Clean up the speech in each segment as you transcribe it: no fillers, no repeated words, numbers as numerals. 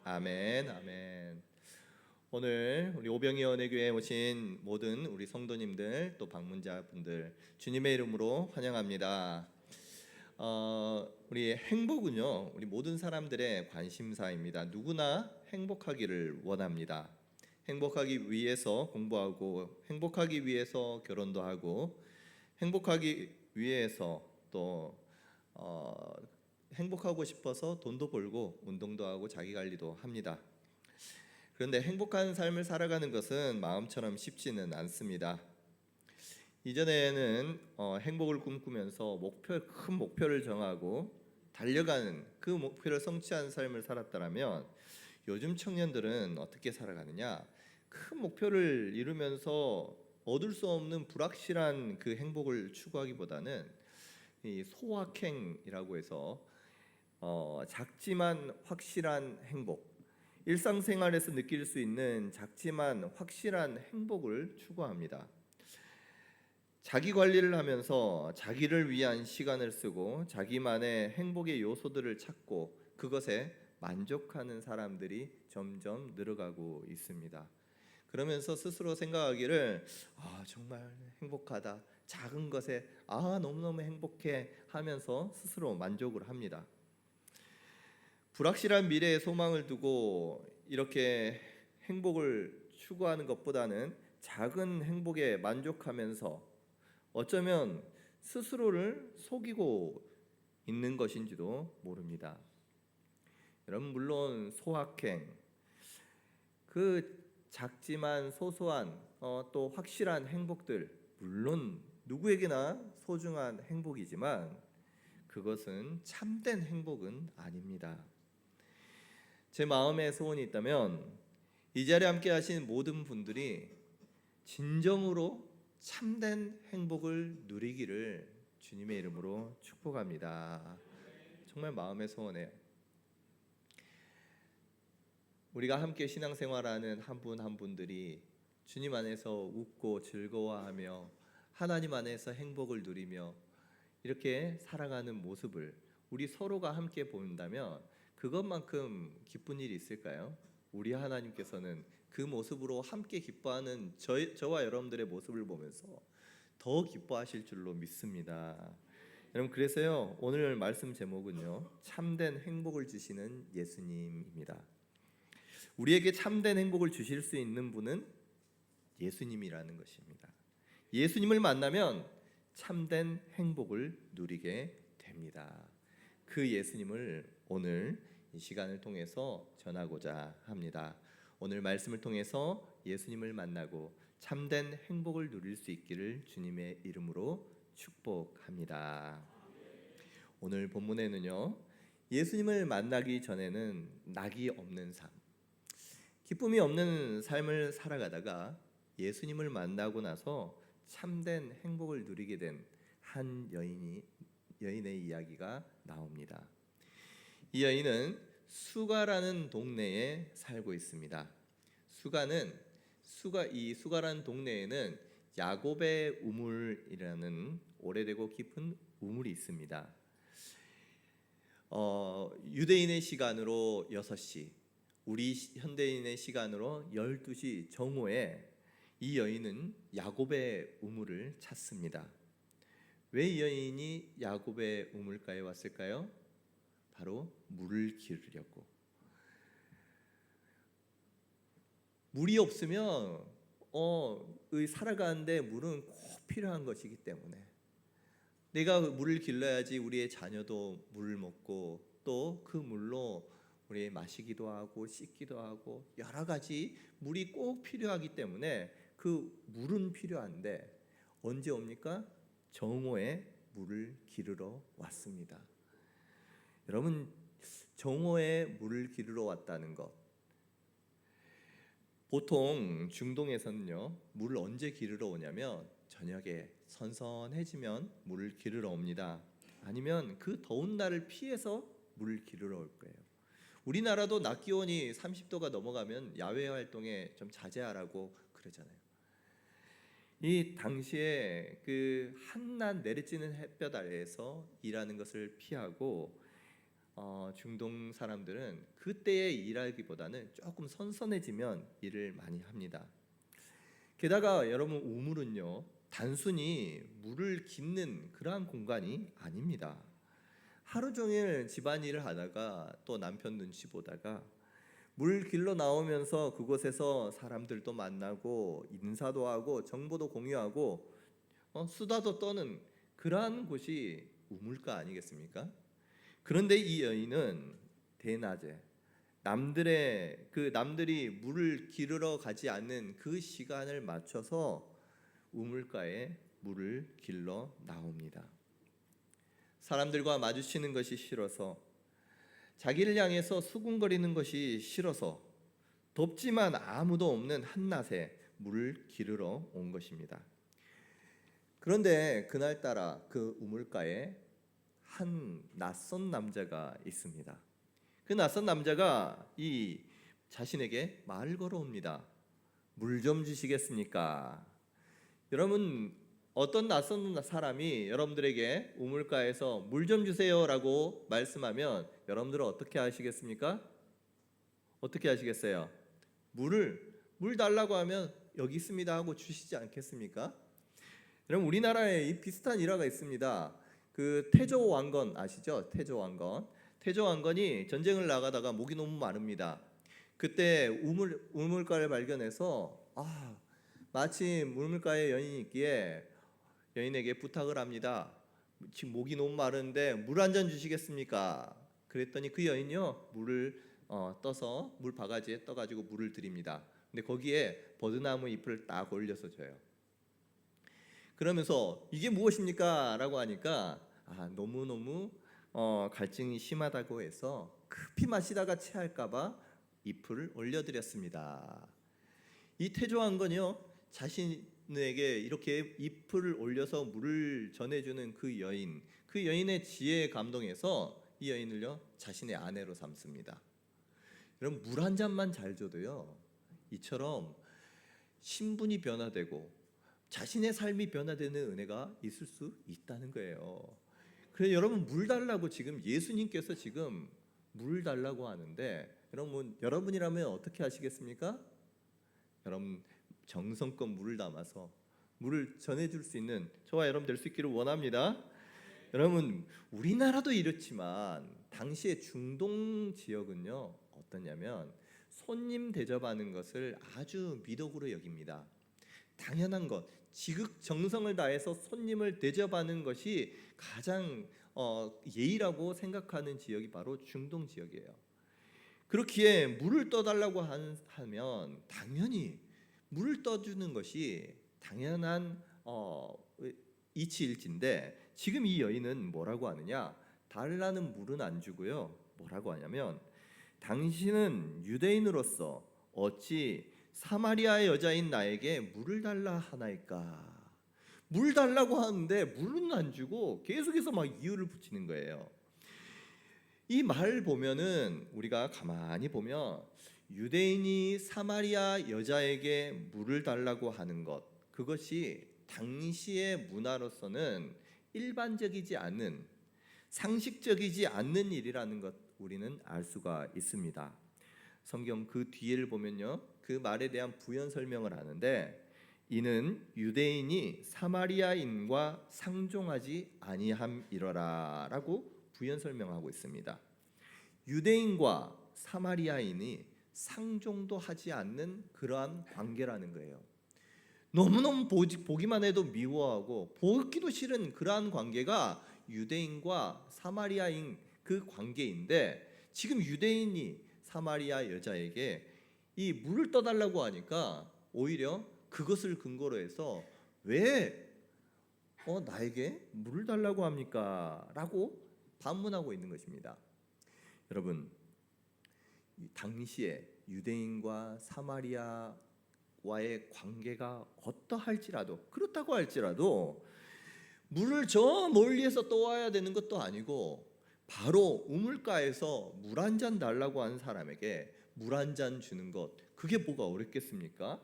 아멘, 아멘. 오늘 우리 오병이 연회교회에 오신 모든 우리 성도님들 또 방문자분들 주님의 이름으로 환영합니다. 우리 행복은요, 우리 모든 사람들의 관심사입니다. 누구나 행복하기를 원합니다. 행복하기 위해서 공부하고, 행복하기 위해서 결혼도 하고, 행복하기 위해서 또 행복하고 싶어서 돈도 벌고 운동도 하고 자기 관리도 합니다. 그런데 행복한 삶을 살아가는 것은 마음처럼 쉽지는 않습니다. 이전에는 행복을 꿈꾸면서 큰 목표를 정하고 달려가는 그 목표를 성취하는 삶을 살았다면 요즘 청년들은 어떻게 살아가느냐? 큰 목표를 이루면서 얻을 수 없는 불확실한 그 행복을 추구하기보다는 이 소확행이라고 해서 작지만 확실한 행복, 일상생활에서 느낄 수 있는 작지만 확실한 행복을 추구합니다. 자기 관리를 하면서 자기를 위한 시간을 쓰고 자기만의 행복의 요소들을 찾고 그것에 만족하는 사람들이 점점 늘어가고 있습니다. 그러면서 스스로 생각하기를 정말 행복하다, 작은 것에 너무너무 행복해 하면서 스스로 만족을 합니다. 불확실한 미래에 소망을 두고 이렇게 행복을 추구하는 것보다는 작은 행복에 만족하면서 어쩌면 스스로를 속이고 있는 것인지도 모릅니다. 여러분, 물론 소확행, 그 작지만 소소한 또 확실한 행복들, 물론 누구에게나 소중한 행복이지만 그것은 참된 행복은 아닙니다. 제 마음에 소원이 있다면 이 자리에 함께 하신 모든 분들이 진정으로 참된 행복을 누리기를 주님의 이름으로 축복합니다. 정말 마음의 소원이에요. 우리가 함께 신앙생활하는 한 분 한 분들이 주님 안에서 웃고 즐거워하며 하나님 안에서 행복을 누리며 이렇게 살아가는 모습을 우리 서로가 함께 본다면 그것만큼 기쁜 일이 있을까요? 우리 하나님께서는 그 모습으로 함께 기뻐하는 저와 여러분들의 모습을 보면서 더 기뻐하실 줄로 믿습니다. 여러분, 그래서요, 오늘 말씀 제목은요, 참된 행복을 주시는 예수님입니다. 우리에게 참된 행복을 주실 수 있는 분은 예수님이라는 것입니다. 예수님을 만나면 참된 행복을 누리게 됩니다. 그 예수님을 오늘 이 시간을 통해서 전하고자 합니다. 오늘 말씀을 통해서 예수님을 만나고 참된 행복을 누릴 수 있기를 주님의 이름으로 축복합니다. 오늘 본문에는요, 예수님을 만나기 전에는 낙이 없는 삶, 기쁨이 없는 삶을 살아가다가 예수님을 만나고 나서 참된 행복을 누리게 된 한 여인의 이야기가 나옵니다. 이 여인은 수가라는 동네에 살고 있습니다. 이 수가라는 동네에는 야곱의 우물이라는 오래되고 깊은 우물이 있습니다. 유대인의 시간으로 6시, 우리 현대인의 시간으로 12시 정오에 이 여인은 야곱의 우물을 찾습니다. 왜 이 여인이 야곱의 우물가에 왔을까요? 바로 물을 기르려고. 물이 없으면 살아가는데 물은 꼭 필요한 것이기 때문에 내가 물을 길러야지 우리의 자녀도 물을 먹고 또 그 물로 우리 마시기도 하고 씻기도 하고 여러 가지 물이 꼭 필요하기 때문에 그 물은 필요한데 언제 옵니까? 정오에 물을 기르러 왔습니다. 여러분, 정오에 물을 기르러 왔다는 것, 보통 중동에서는요, 물을 언제 기르러 오냐면 저녁에 선선해지면 물을 기르러 옵니다. 아니면 그 더운 날을 피해서 물을 기르러 올 거예요. 우리나라도 낮 기온이 30도가 넘어가면 야외 활동에 좀 자제하라고 그러잖아요. 이 당시에 그 한낮 내리쬐는 햇볕 아래에서 일하는 것을 피하고 중동 사람들은 그때의 일하기보다는 조금 선선해지면 일을 많이 합니다. 게다가 여러분 우물은요 단순히 물을 깃는 그러한 공간이 아닙니다. 하루 종일 집안일을 하다가 또 남편 눈치 보다가 물 길러 나오면서 그곳에서 사람들도 만나고 인사도 하고 정보도 공유하고 수다도 떠는 그러한 곳이 우물가 아니겠습니까? 그런데 이 여인은 대낮에 남들이 물을 기르러 가지 않는 그 시간을 맞춰서 우물가에 물을 길러 나옵니다. 사람들과 마주치는 것이 싫어서, 자기를 향해서 수군거리는 것이 싫어서 덥지만 아무도 없는 한낮에 물을 기르러 온 것입니다. 그런데 그날따라 그 우물가에 한 낯선 남자가 있습니다. 그 낯선 남자가 이 자신에게 말을 걸어옵니다. 물 좀 주시겠습니까? 여러분, 어떤 낯선 사람이 여러분들에게 우물가에서 물 좀 주세요라고 말씀하면 여러분들은 어떻게 하시겠습니까? 어떻게 하시겠어요? 물 달라고 하면 여기 있습니다 하고 주시지 않겠습니까? 여러분, 우리나라에 이 비슷한 일화가 있습니다. 그 태조 왕건 아시죠? 태조 왕건이 전쟁을 나가다가 목이 너무 마릅니다. 그때 우물가를 발견해서 마침 우물가에 여인이 있기에 여인에게 부탁을 합니다. 지금 목이 너무 마른데 물 한 잔 주시겠습니까? 그랬더니 그 여인이요 물을 떠서 물 바가지에 떠가지고 물을 드립니다. 근데 거기에 버드나무 잎을 딱 올려서 줘요. 그러면서 이게 무엇입니까? 라고 하니까 너무너무 갈증이 심하다고 해서 급히 마시다가 체할까봐 잎을 올려드렸습니다. 이 태조왕건이요 자신에게 이렇게 잎을 올려서 물을 전해주는 그 여인의 지혜에 감동해서 이 여인을요 자신의 아내로 삼습니다. 여러분, 물 한 잔만 잘 줘도요 이처럼 신분이 변화되고 자신의 삶이 변화되는 은혜가 있을 수 있다는 거예요. 그래서 여러분, 물 달라고 지금 예수님께서 지금 물 달라고 하는데 여러분이라면 어떻게 하시겠습니까? 여러분, 정성껏 물을 담아서 물을 전해줄 수 있는 저와 여러분 될 수 있기를 원합니다. 여러분, 우리나라도 이렇지만 당시의 중동 지역은요 어떠냐면 손님 대접하는 것을 아주 미덕으로 여깁니다. 당연한 것, 지극정성을 다해서 손님을 대접하는 것이 가장 예의라고 생각하는 지역이 바로 중동 지역이에요. 그렇기에 물을 떠달라고 하면 당연히 물을 떠주는 것이 당연한 이치일진데, 지금 이 여인은 뭐라고 하느냐? 달라는 물은 안 주고요, 뭐라고 하냐면 당신은 유대인으로서 어찌 사마리아 여자인 나에게 물을 달라 하나이까? 물 달라고 하는데 물은 안 주고 계속해서 막 이유를 붙이는 거예요. 이 말 보면은 우리가 가만히 보면 유대인이 사마리아 여자에게 물을 달라고 하는 것, 그것이 당시의 문화로서는 일반적이지 않는, 상식적이지 않는 일이라는 것 우리는 알 수가 있습니다. 성경 그 뒤를 보면요, 그 말에 대한 부연 설명을 하는데, 이는 유대인이 사마리아인과 상종하지 아니함이러라라고 부연 설명하고 있습니다. 유대인과 사마리아인이 상종도 하지 않는 그러한 관계라는 거예요. 너무너무 보기만 해도 미워하고 보기도 싫은 그러한 관계가 유대인과 사마리아인 그 관계인데, 지금 유대인이 사마리아 여자에게 이 물을 떠달라고 하니까 오히려 그것을 근거로 해서 왜 나에게 물을 달라고 합니까? 라고 반문하고 있는 것입니다. 여러분, 당시에 유대인과 사마리아와의 관계가 그렇다고 할지라도 물을 저 멀리에서 떠와야 되는 것도 아니고 바로 우물가에서 물 한 잔 달라고 하는 사람에게 물 한 잔 주는 것, 그게 뭐가 어렵겠습니까?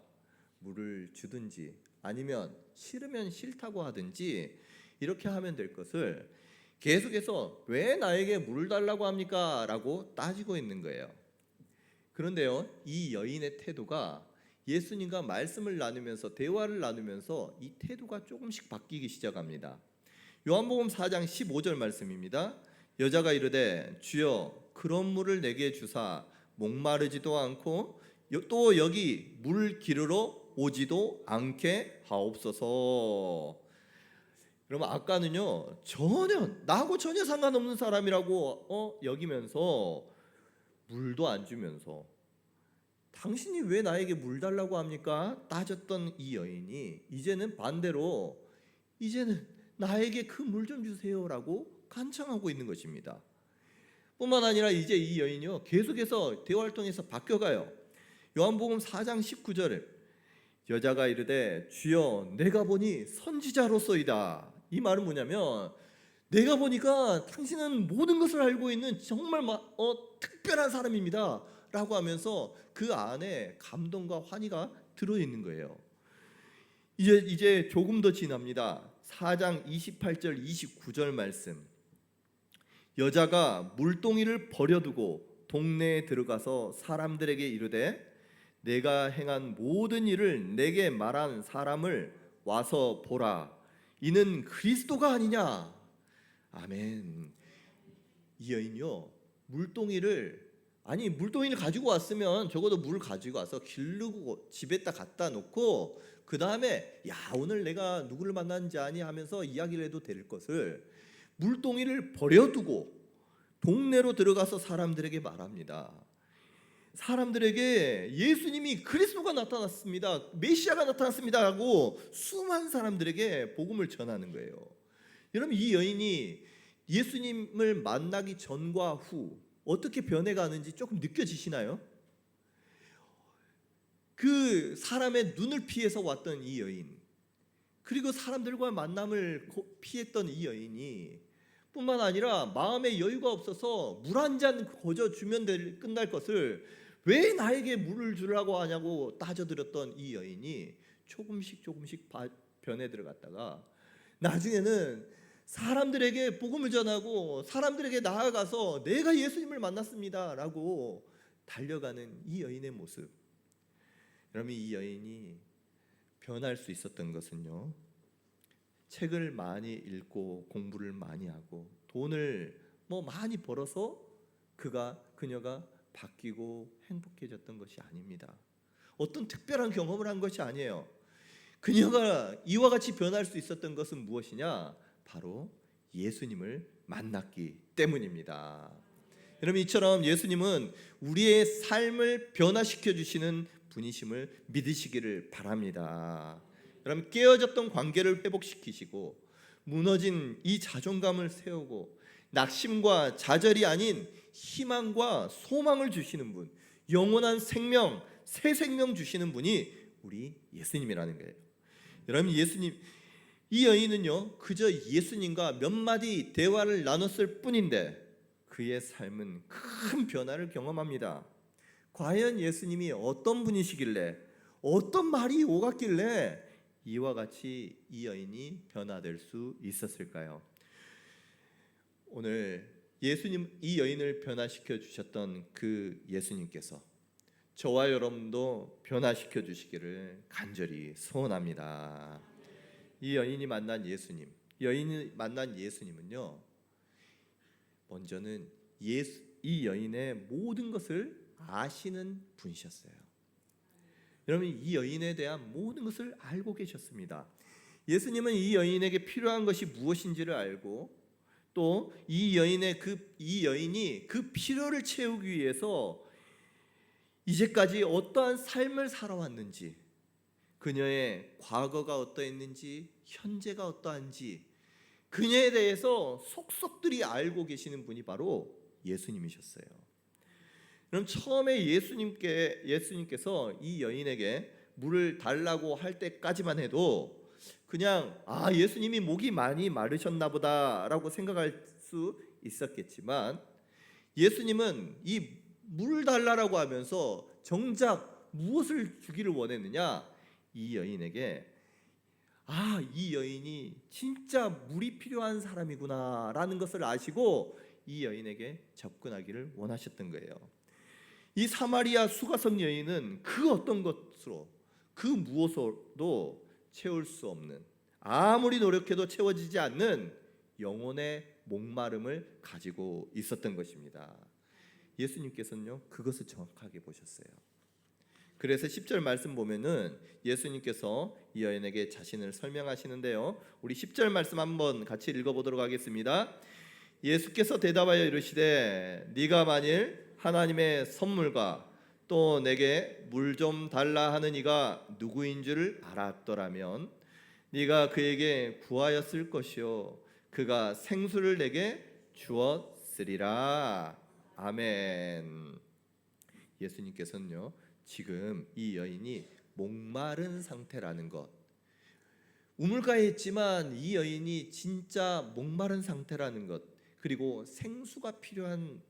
물을 주든지 아니면 싫으면 싫다고 하든지 이렇게 하면 될 것을 계속해서 왜 나에게 물을 달라고 합니까? 라고 따지고 있는 거예요. 그런데요, 이 여인의 태도가 예수님과 말씀을 나누면서 대화를 나누면서 이 태도가 조금씩 바뀌기 시작합니다. 요한복음 4장 15절 말씀입니다. 여자가 이르되 주여 그런 물을 내게 주사 목마르지도 않고 또 여기 물 기르러 오지도 않게 하옵소서. 그러면 아까는요 나하고 전혀 상관없는 사람이라고 여기면서 물도 안 주면서 당신이 왜 나에게 물 달라고 합니까? 따졌던 이 여인이 이제는 반대로 이제는 나에게 그 물 좀 주세요라고 간청하고 있는 것입니다. 뿐만 아니라 이제 이 여인이요 계속해서 대화를 통해서 바뀌어가요. 요한복음 4장 19절 여자가 이르되 주여 내가 보니 선지자로소이다. 이 말은 뭐냐면 내가 보니까 당신은 모든 것을 알고 있는 정말 특별한 사람입니다 라고 하면서 그 안에 감동과 환희가 들어있는 거예요. 이제 조금 더 지납니다. 4장 28절 29절 말씀 여자가 물동이를 버려두고 동네에 들어가서 사람들에게 이르되 내가 행한 모든 일을 내게 말한 사람을 와서 보라. 이는 그리스도가 아니냐. 아멘. 이 여인이요 물동이를 가지고 왔으면 적어도 물을 가지고 와서 기르고 집에다 갖다 놓고 그 다음에 야 오늘 내가 누구를 만났는지 아니 하면서 이야기를 해도 될 것을 물동이를 버려두고 동네로 들어가서 사람들에게 말합니다. 사람들에게 예수님이 그리스도가 나타났습니다. 메시아가 나타났습니다 하고 수많은 사람들에게 복음을 전하는 거예요. 여러분 이 여인이 예수님을 만나기 전과 후 어떻게 변해가는지 조금 느껴지시나요? 그 사람의 눈을 피해서 왔던 이 여인 그리고 사람들과 만남을 피했던 이 여인이 뿐만 아니라 마음의 여유가 없어서 물 한 잔 거저 주면 끝날 것을 왜 나에게 물을 주라고 하냐고 따져들었던 이 여인이 조금씩 변해 들어갔다가 나중에는 사람들에게 복음을 전하고 사람들에게 나아가서 내가 예수님을 만났습니다 라고 달려가는 이 여인의 모습. 여러분 이 여인이 변할 수 있었던 것은요 책을 많이 읽고 공부를 많이 하고 돈을 많이 벌어서 그녀가 바뀌고 행복해졌던 것이 아닙니다. 어떤 특별한 경험을 한 것이 아니에요. 그녀가 이와 같이 변할 수 있었던 것은 무엇이냐? 바로 예수님을 만났기 때문입니다. 여러분 이처럼 예수님은 우리의 삶을 변화시켜 주시는 분이심을 믿으시기를 바랍니다. 여러분 깨어졌던 관계를 회복시키시고 무너진 이 자존감을 세우고 낙심과 좌절이 아닌 희망과 소망을 주시는 분, 영원한 생명, 새 생명 주시는 분이 우리 예수님이라는 거예요. 여러분 이 여인은요 그저 예수님과 몇 마디 대화를 나눴을 뿐인데 그의 삶은 큰 변화를 경험합니다. 과연 예수님이 어떤 분이시길래 어떤 말이 오갔길래 이와 같이 이 여인이 변화될 수 있었을까요? 오늘 예수님 이 여인을 변화시켜 주셨던 그 예수님께서 저와 여러분도 변화시켜 주시기를 간절히 소원합니다. 이 여인이 만난 예수님은요 먼저는 이 여인의 모든 것을 아시는 분이셨어요. 여러분 이 여인에 대한 모든 것을 알고 계셨습니다. 예수님은 이 여인에게 필요한 것이 무엇인지를 알고 또 이 여인이 그 필요를 채우기 위해서 이제까지 어떠한 삶을 살아왔는지 그녀의 과거가 어떠했는지 현재가 어떠한지 그녀에 대해서 속속들이 알고 계시는 분이 바로 예수님이셨어요. 그럼 처음에 예수님께서 이 여인에게 물을 달라고 할 때까지만 해도 그냥 예수님이 목이 많이 마르셨나 보다라고 생각할 수 있었겠지만 예수님은 이 물 달라고 하면서 정작 무엇을 주기를 원했느냐? 이 여인에게 이 여인이 진짜 물이 필요한 사람이구나라는 것을 아시고 이 여인에게 접근하기를 원하셨던 거예요. 이 사마리아 수가성 여인은 그 어떤 것으로 그 무엇으로도 채울 수 없는, 아무리 노력해도 채워지지 않는 영혼의 목마름을 가지고 있었던 것입니다. 예수님께서는요 그것을 정확하게 보셨어요. 그래서 10절 말씀 보면은 예수님께서 이 여인에게 자신을 설명하시는데요, 우리 10절 말씀 한번 같이 읽어보도록 하겠습니다. 예수께서 대답하여 이르시되 네가 만일 하나님의 선물과 또 내게 물 좀 달라 하는 이가 누구인 줄 알았더라면 네가 그에게 구하였을 것이요 그가 생수를 내게 주었으리라. 아멘. 예수님께서는요 지금 이 여인이 목마른 상태라는 것, 우물가에 있지만 이 여인이 진짜 목마른 상태라는 것, 그리고 생수가 필요한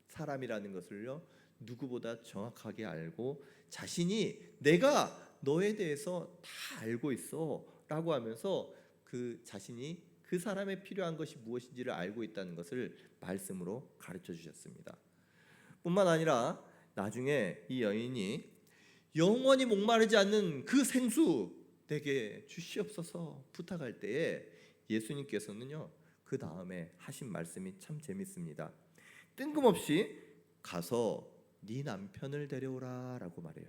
사람이라는 것을요 누구보다 정확하게 알고 자신이 내가 너에 대해서 다 알고 있어 라고 하면서 그 자신이 그 사람의 필요한 것이 무엇인지를 알고 있다는 것을 말씀으로 가르쳐 주셨습니다. 뿐만 아니라 나중에 이 여인이 영원히 목마르지 않는 그 생수 내게 주시옵소서 부탁할 때에 예수님께서는요 그 다음에 하신 말씀이 참 재밌습니다. 뜬금없이 가서 네 남편을 데려오라 라고 말해요.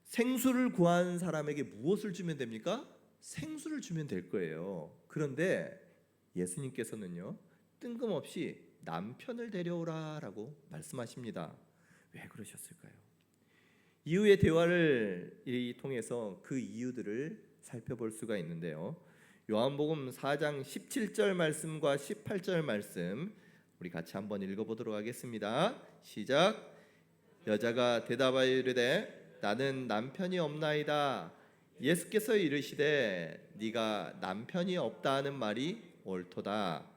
생수를 구한 사람에게 무엇을 주면 됩니까? 생수를 주면 될 거예요. 그런데 예수님께서는요 뜬금없이 남편을 데려오라 라고 말씀하십니다. 왜 그러셨을까요? 이후의 대화를 통해서 그 이유들을 살펴볼 수가 있는데요, 요한복음 4장 17절 말씀과 18절 말씀 우리 같이 한번 읽어보도록 하겠습니다. 시작. 여자가 대답하여 이르되 나는 남편이 없나이다. 예수께서 이르시되 네가 남편이 없다 하는 말이 옳도다.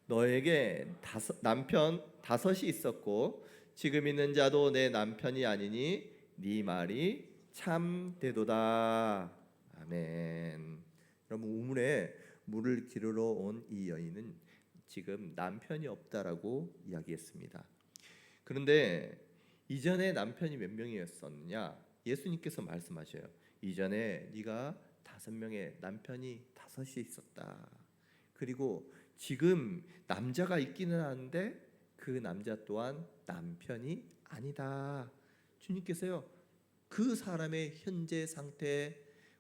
너에게 남편 다섯이 있었고 지금 있는 자도 내 남편이 아니니 네 말이 참되도다. 아멘. 여러분, 우물에 물을 기르러 온 이 여인은 지금 남편이 없다라고 이야기했습니다. 그런데 이전에 남편이 몇 명이었었느냐? 예수님께서 말씀하셔요. 이전에 네가 5명의 남편이 5이 있었다. 그리고 지금 남자가 있기는 한데 그 남자 또한 남편이 아니다. 주님께서요 그 사람의 현재 상태,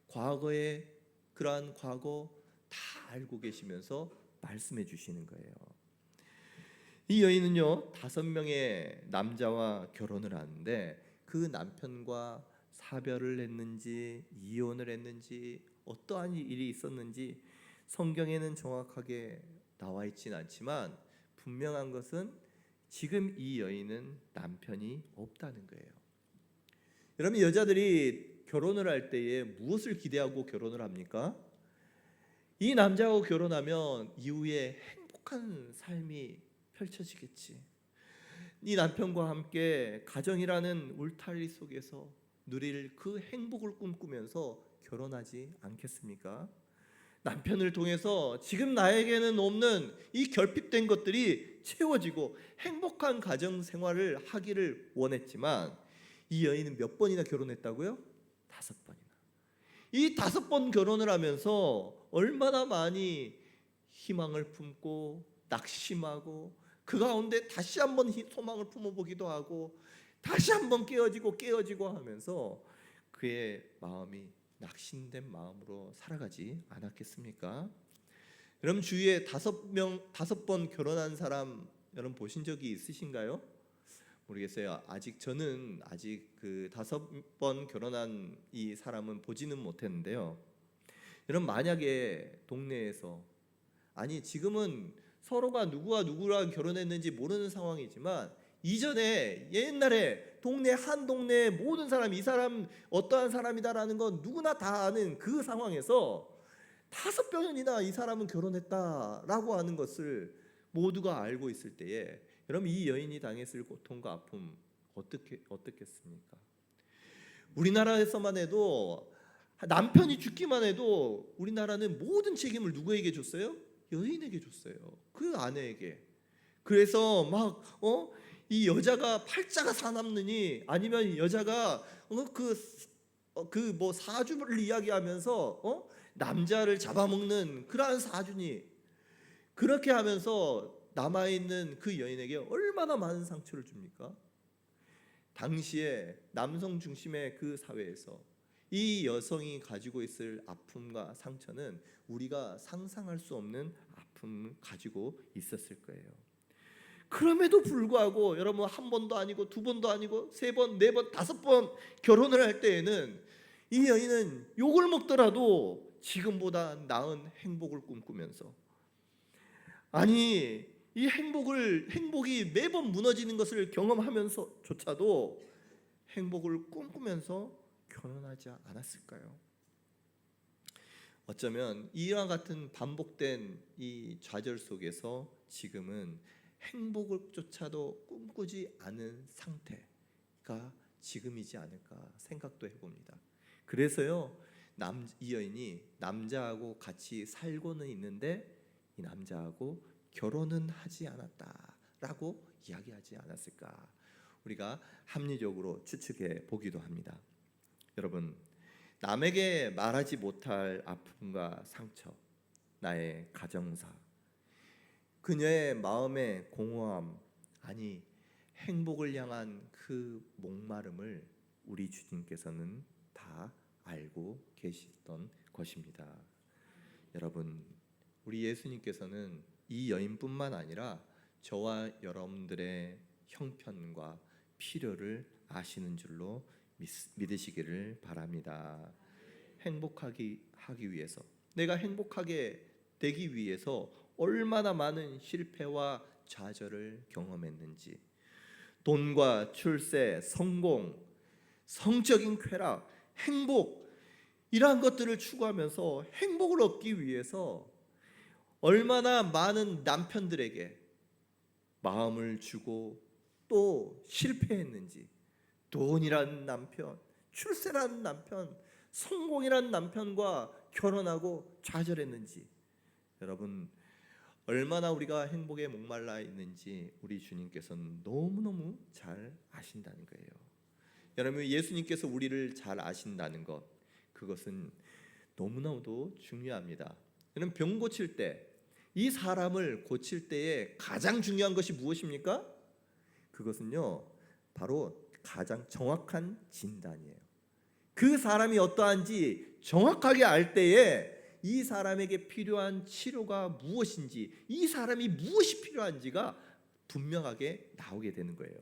과거의 그러한 과거 다 알고 계시면서 말씀해 주시는 거예요. 이 여인은요 5명의 남자와 결혼을 하는데 그 남편과 사별을 했는지 이혼을 했는지 어떠한 일이 있었는지 성경에는 정확하게 나와 있지는 않지만 분명한 것은 지금 이 여인은 남편이 없다는 거예요. 여러분, 여자들이 결혼을 할 때에 무엇을 기대하고 결혼을 합니까? 이 남자하고 결혼하면 이후에 행복한 삶이 펼쳐지겠지. 이 남편과 함께 가정이라는 울타리 속에서 누릴 그 행복을 꿈꾸면서 결혼하지 않겠습니까? 남편을 통해서 지금 나에게는 없는 이 결핍된 것들이 채워지고 행복한 가정 생활을 하기를 원했지만 이 여인은 몇 번이나 결혼했다고요? 5번이나. 이 5번 결혼을 하면서 얼마나 많이 희망을 품고 낙심하고 그 가운데 다시 한번 소망을 품어보기도 하고 다시 한번 깨어지고 하면서 그의 마음이 낙심된 마음으로 살아가지 않았겠습니까? 여러분, 주위에 5번 결혼한 사람 여러분 보신 적이 있으신가요? 모르겠어요. 저는 아직 그 5번 결혼한 이 사람은 보지는 못했는데요. 여러분, 만약에 동네에서, 아니 지금은 서로가 누구와 누구랑 결혼했는지 모르는 상황이지만 이전에 옛날에 한 동네의 모든 사람, 이 사람 어떠한 사람이다라는 건 누구나 다 아는 그 상황에서 5번이나 이 사람은 결혼했다라고 하는 것을 모두가 알고 있을 때에 여러분, 이 여인이 당했을 고통과 아픔 어떻겠습니까? 우리나라에서만 해도 남편이 죽기만 해도 우리나라는 모든 책임을 누구에게 줬어요? 여인에게 줬어요. 그 아내에게. 그래서 이 여자가 팔자가 사납느니 아니면 여자가 그 사주를 이야기하면서 남자를 잡아먹는 그러한 사주니 그렇게 하면서 남아있는 그 여인에게 얼마나 많은 상처를 줍니까? 당시에 남성 중심의 그 사회에서 이 여성이 가지고 있을 아픔과 상처는 우리가 상상할 수 없는 아픔을 가지고 있었을 거예요. 그럼에도 불구하고 여러분 한 번도 아니고 두 번도 아니고 세 번, 네 번, 다섯 번 결혼을 할 때에는 이 여인은 욕을 먹더라도 지금보다 나은 행복을 꿈꾸면서 아니 이 행복이 매번 무너지는 것을 경험하면서조차도 행복을 꿈꾸면서 결혼하지 않았을까요? 어쩌면 이와 같은 반복된 이 좌절 속에서 지금은 행복을조차도 꿈꾸지 않은 상태가 지금이지 않을까 생각도 해봅니다. 그래서요 이 여인이 남자하고 같이 살고는 있는데 이 남자하고 결혼은 하지 않았다라고 이야기하지 않았을까 우리가 합리적으로 추측해 보기도 합니다. 여러분 남에게 말하지 못할 아픔과 상처, 나의 가정사, 그녀의 마음의 공허함, 아니 행복을 향한 그 목마름을 우리 주님께서는 다 알고 계시던 것입니다. 여러분 우리 예수님께서는 이 여인뿐만 아니라 저와 여러분들의 형편과 필요를 아시는 줄로 믿으시기를 바랍니다. 행복하기 위해서, 내가 행복하게 되기 위해서 얼마나 많은 실패와 좌절을 경험했는지, 돈과 출세, 성공, 성적인 쾌락, 행복 이러한 것들을 추구하면서 행복을 얻기 위해서 얼마나 많은 남편들에게 마음을 주고 또 실패했는지, 돈이라는 남편, 출세라는 남편, 성공이라는 남편과 결혼하고 좌절했는지, 여러분 얼마나 우리가 행복에 목말라 있는지 우리 주님께서는 너무너무 잘 아신다는 거예요. 여러분 예수님께서 우리를 잘 아신다는 것, 그것은 너무나도 중요합니다. 여러분 병 고칠 때, 이 사람을 고칠 때에 가장 중요한 것이 무엇입니까? 그것은요 바로 가장 정확한 진단이에요. 그 사람이 어떠한지 정확하게 알 때에 이 사람에게 필요한 치료가 무엇인지, 이 사람이 무엇이 필요한지가 분명하게 나오게 되는 거예요.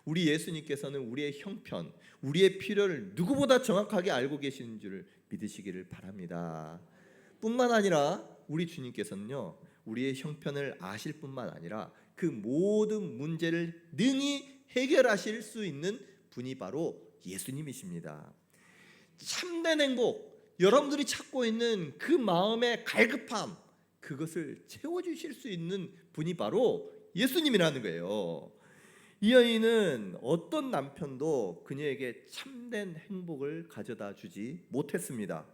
우리 예수님께서는 우리의 형편, 우리의 필요를 누구보다 정확하게 알고 계시는 줄 믿으시기를 바랍니다. 뿐만 아니라 우리 주님께서는요 우리의 형편을 아실 뿐만 아니라 그 모든 문제를 능히 해결하실 수 있는 분이 바로 예수님이십니다. 참된 행복, 여러분들이 찾고 있는 그 마음의 갈급함, 그것을 채워주실 수 있는 분이 바로 예수님이라는 거예요. 이 여인은 어떤 남편도 그녀에게 참된 행복을 가져다 주지 못했습니다.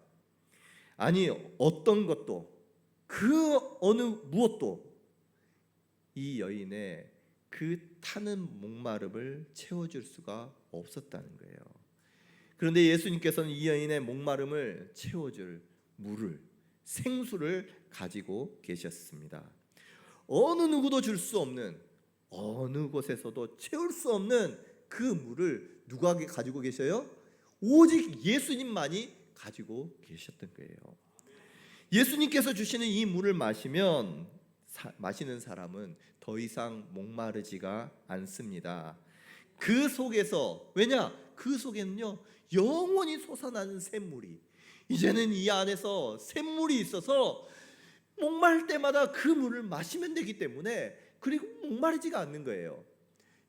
아니 어떤 것도, 그 어느 무엇도 이 여인의 그 타는 목마름을 채워줄 수가 없었다는 거예요. 그런데 예수님께서는 이 여인의 목마름을 채워줄 물을, 생수를 가지고 계셨습니다. 어느 누구도 줄 수 없는, 어느 곳에서도 채울 수 없는 그 물을 누가 가지고 계셔요? 오직 예수님만이 가지고 계셨던 거예요. 예수님께서 주시는 이 물을 마시면 마시는 사람은 더 이상 목마르지가 않습니다. 그 속에서, 왜냐? 그 속에는요 영원히 솟아나는 샘물이, 이제는 이 안에서 샘물이 있어서 목마를 때마다 그 물을 마시면 되기 때문에, 그리고 목마르지가 않는 거예요.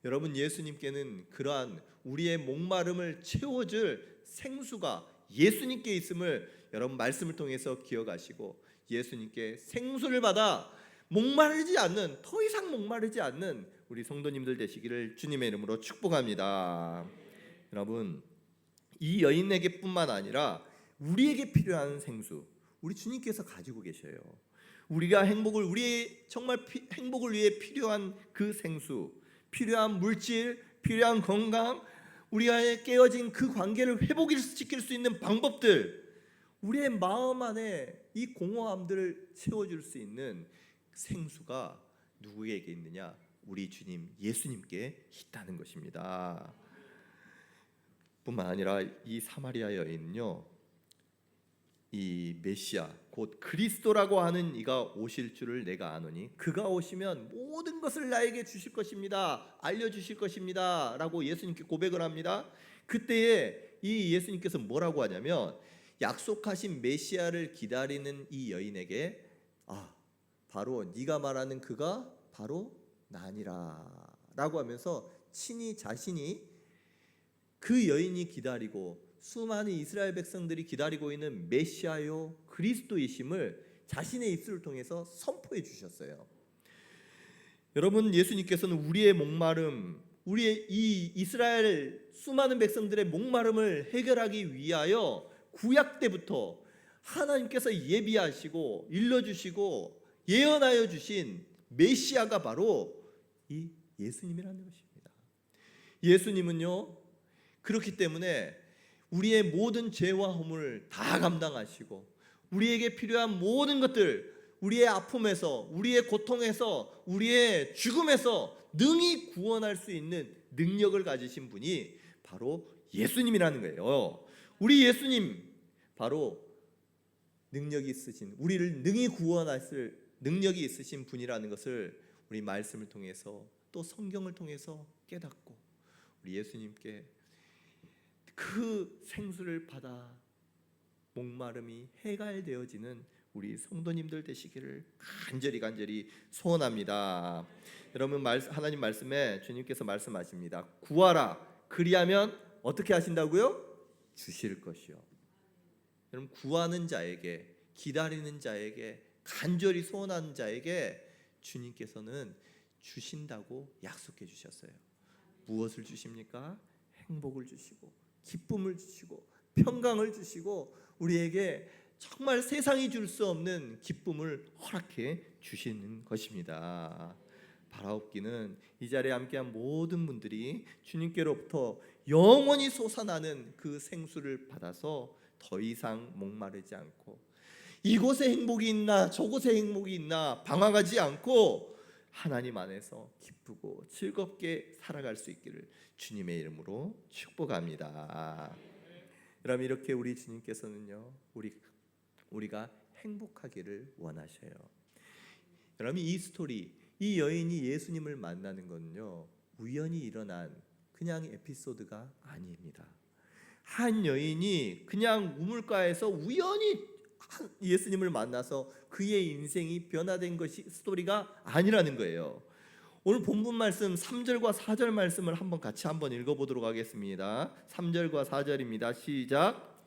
여러분 예수님께는 그러한 우리의 목마름을 채워줄 생수가 예수님께 있음을 여러분 말씀을 통해서 기억하시고, 예수님께 생수를 받아 목마르지 않는, 더 이상 목마르지 않는 우리 성도님들 되시기를 주님의 이름으로 축복합니다. 여러분 이 여인에게뿐만 아니라 우리에게 필요한 생수, 우리 주님께서 가지고 계셔요. 우리가 행복을 행복을 위해 필요한 그 생수, 필요한 물질, 필요한 건강, 우리가 깨어진 그 관계를 회복시킬 수 있는 방법들, 우리의 마음 안에 이 공허함들을 채워줄 수 있는 생수가 누구에게 있느냐? 우리 주님 예수님께 있다는 것입니다. 뿐만 아니라 이 사마리아 여인은요, 이 메시아 곧 그리스도라고 하는 이가 오실 줄을 내가 아노니 그가 오시면 모든 것을 나에게 주실 것입니다, 알려주실 것입니다 라고 예수님께 고백을 합니다. 그때에 이 예수님께서 뭐라고 하냐면, 약속하신 메시아를 기다리는 이 여인에게 바로 네가 말하는 그가 바로 나니라 라고 하면서 친히 자신이 그 여인이 기다리고 수많은 이스라엘 백성들이 기다리고 있는 메시아요 그리스도이심을 자신의 입술을 통해서 선포해 주셨어요. 여러분, 예수님께서는 우리의 목마름, 우리의 이 이스라엘 수많은 백성들의 목마름을 해결하기 위하여 구약 때부터 하나님께서 예비하시고 일러주시고 예언하여 주신 메시아가 바로 이 예수님이라는 것입니다. 예수님은요, 그렇기 때문에 우리의 모든 죄와 허물을 다 감당하시고 우리에게 필요한 모든 것들, 우리의 아픔에서, 우리의 고통에서, 우리의 죽음에서 능히 구원할 수 있는 능력을 가지신 분이 바로 예수님이라는 거예요. 우리 예수님 바로 능력이 있으신, 우리를 능히 구원하실 능력이 있으신 분이라는 것을 우리 말씀을 통해서 또 성경을 통해서 깨닫고 우리 예수님께 그 생수를 받아 목마름이 해갈되어지는 우리 성도님들 되시기를 간절히 소원합니다. 여러분, 하나님 말씀에 주님께서 말씀하십니다. 구하라, 그리하면 어떻게 하신다고요? 주실 것이요. 여러분, 구하는 자에게, 기다리는 자에게, 간절히 소원하는 자에게 주님께서는 주신다고 약속해 주셨어요. 무엇을 주십니까? 행복을 주시고 기쁨을 주시고 평강을 주시고 우리에게 정말 세상이 줄 수 없는 기쁨을 허락해 주시는 것입니다. 바라옵기는 이 자리에 함께한 모든 분들이 주님께로부터 영원히 솟아나는 그 생수를 받아서 더 이상 목마르지 않고 이곳에 행복이 있나 저곳에 행복이 있나 방황하지 않고 하나님 안에서 기쁘고 즐겁게 살아갈 수 있기를 주님의 이름으로 축복합니다. 여러분, 이렇게 우리 주님께서는요, 우리가 행복하기를 원하셔요. 여러분, 이 스토리, 이 여인이 예수님을 만나는 건요, 우연히 일어난 그냥 에피소드가 아닙니다. 한 여인이 그냥 우물가에서 우연히 예수님을 만나서 그의 인생이 변화된 것이 스토리가 아니라는 거예요. 오늘 본문 말씀 3절과 4절 말씀을 같이 읽어보도록 하겠습니다. 3절과 4절입니다. 시작.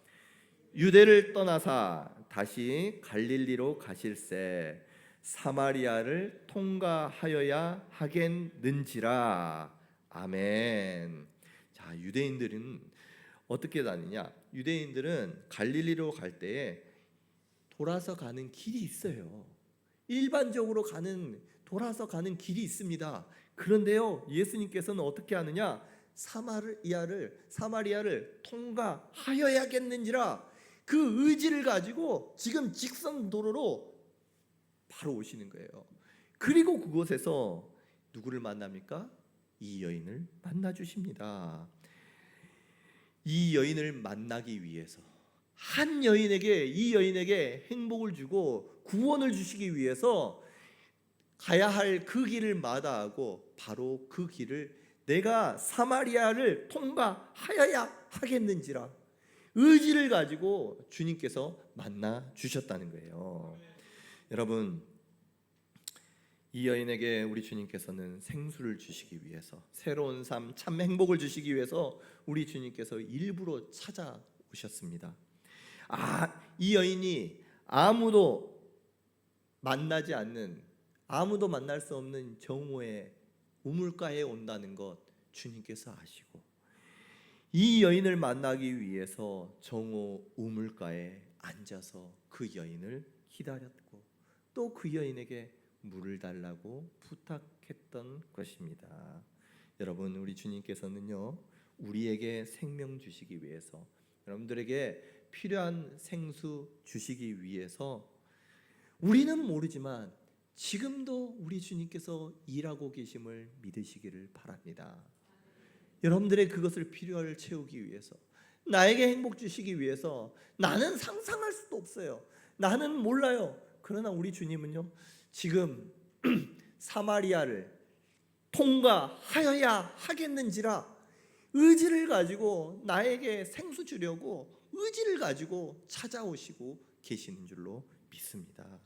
유대를 떠나사 다시 갈릴리로 가실새 사마리아를 통과하여야 하겠는지라. 아멘. 자, 유대인들은 어떻게 다니냐? 유대인들은 갈릴리로 갈 때에 돌아서 가는 길이 있어요. 일반적으로 돌아서 가는 길이 있습니다. 그런데요, 예수님께서는 어떻게 하느냐? 사마리아를 통과하여야겠는지라, 그 의지를 가지고 지금 직선 도로로 바로 오시는 거예요. 그리고 그곳에서 누구를 만납니까? 이 여인을 만나 주십니다. 이 여인을 만나기 위해서 이 여인에게 행복을 주고 구원을 주시기 위해서 가야 할 그 길을 마다하고 바로 그 길을 내가 사마리아를 통과하여야 하겠는지라 의지를 가지고 주님께서 만나 주셨다는 거예요. 여러분, 이 여인에게 우리 주님께서는 생수를 주시기 위해서, 새로운 삶, 참 행복을 주시기 위해서 우리 주님께서 일부러 찾아오셨습니다. 이 여인이 아무도 만날 수 없는 정오의 우물가에 온다는 것 주님께서 아시고, 이 여인을 만나기 위해서 정오 우물가에 앉아서 그 여인을 기다렸고 또 그 여인에게 물을 달라고 부탁했던 것입니다. 여러분, 우리 주님께서는요, 우리에게 생명 주시기 위해서, 여러분들에게 필요한 생수 주시기 위해서 우리는 모르지만 지금도 우리 주님께서 일하고 계심을 믿으시기를 바랍니다. 여러분들의 그것을 필요를 채우기 위해서, 나에게 행복 주시기 위해서, 나는 상상할 수도 없어요. 나는 몰라요. 그러나 우리 주님은요, 지금 사마리아를 통과하여야 하겠는지라 의지를 가지고 나에게 생수 주려고 의지를 가지고 찾아오시고 계시는 줄로 믿습니다.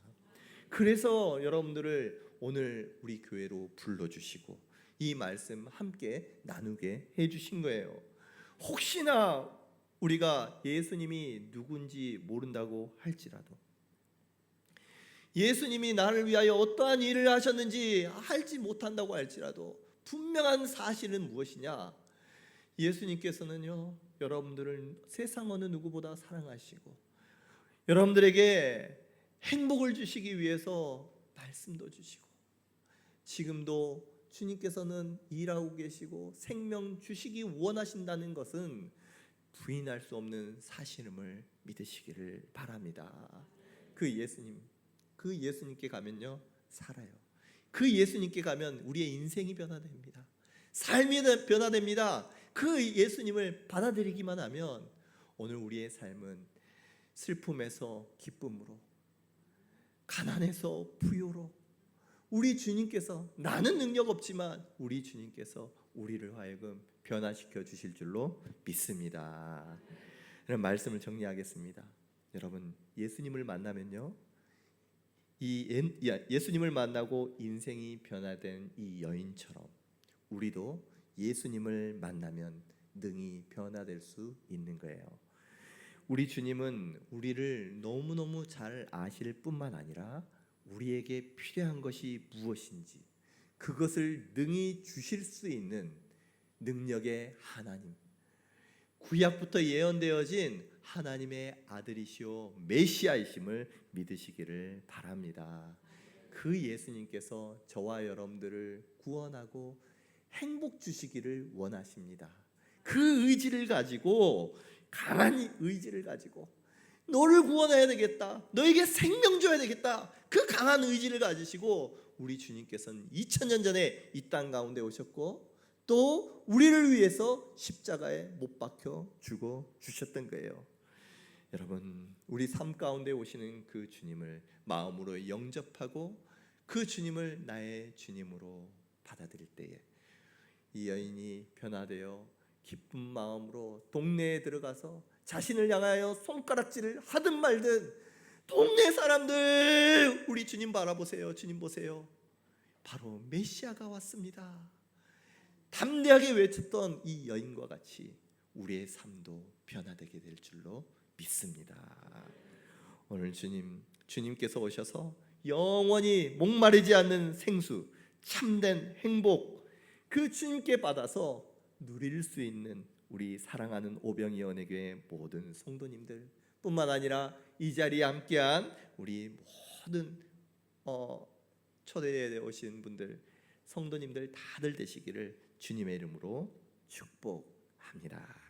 그래서 여러분들을 오늘 우리 교회로 불러주시고 이 말씀 함께 나누게 해주신 거예요. 혹시나 우리가 예수님이 누군지 모른다고 할지라도, 예수님이 나를 위하여 어떠한 일을 하셨는지 알지 못한다고 할지라도 분명한 사실은 무엇이냐? 예수님께서는요, 여러분들을 세상 어느 누구보다 사랑하시고 여러분들에게 행복을 주시기 위해서 말씀도 주시고 지금도 주님께서는 일하고 계시고 생명 주시기 원하신다는 것은 부인할 수 없는 사실임을 믿으시기를 바랍니다. 그 예수님께 가면요, 살아요. 그 예수님께 가면 우리의 인생이 변화됩니다. 삶이 변화됩니다. 그 예수님을 받아들이기만 하면 오늘 우리의 삶은 슬픔에서 기쁨으로, 가난에서 부요로, 우리 주님께서, 나는 능력 없지만 우리 주님께서 우리를 하여금 변화시켜 주실 줄로 믿습니다. 이런 말씀을 정리하겠습니다. 여러분, 예수님을 만나면요, 예수님을 만나고 인생이 변화된 이 여인처럼 우리도 예수님을 만나면 능히 변화될 수 있는 거예요. 우리 주님은 우리를 너무너무 잘 아실 뿐만 아니라 우리에게 필요한 것이 무엇인지 그것을 능히 주실 수 있는 능력의 하나님, 구약부터 예언되어진 하나님의 아들이시오 메시아이심을 믿으시기를 바랍니다. 그 예수님께서 저와 여러분들을 구원하고 행복 주시기를 원하십니다. 그 의지를 가지고, 강한 의지를 가지고 너를 구원해야 되겠다, 너에게 생명 줘야 되겠다, 그 강한 의지를 가지시고 우리 주님께서는 2000년 전에 이 땅 가운데 오셨고 또 우리를 위해서 십자가에 못 박혀 죽어 주셨던 거예요. 여러분, 우리 삶 가운데 오시는 그 주님을 마음으로 영접하고 그 주님을 나의 주님으로 받아들일 때에 이 여인이 변화되어 기쁜 마음으로 동네에 들어가서 자신을 향하여 손가락질을 하든 말든, 동네 사람들 우리 주님 바라보세요, 주님 보세요, 바로 메시아가 왔습니다, 담대하게 외쳤던 이 여인과 같이 우리의 삶도 변화되게 될 줄로 믿습니다. 오늘 주님께서 오셔서 영원히 목마르지 않는 생수, 참된 행복, 그 주님께 받아서 누릴 수 있는 우리 사랑하는 오병이 연예교회 모든 성도님들 뿐만 아니라 이 자리에 함께한 우리 모든 초대에 오신 분들, 성도님들 다들 되시기를 주님의 이름으로 축복합니다.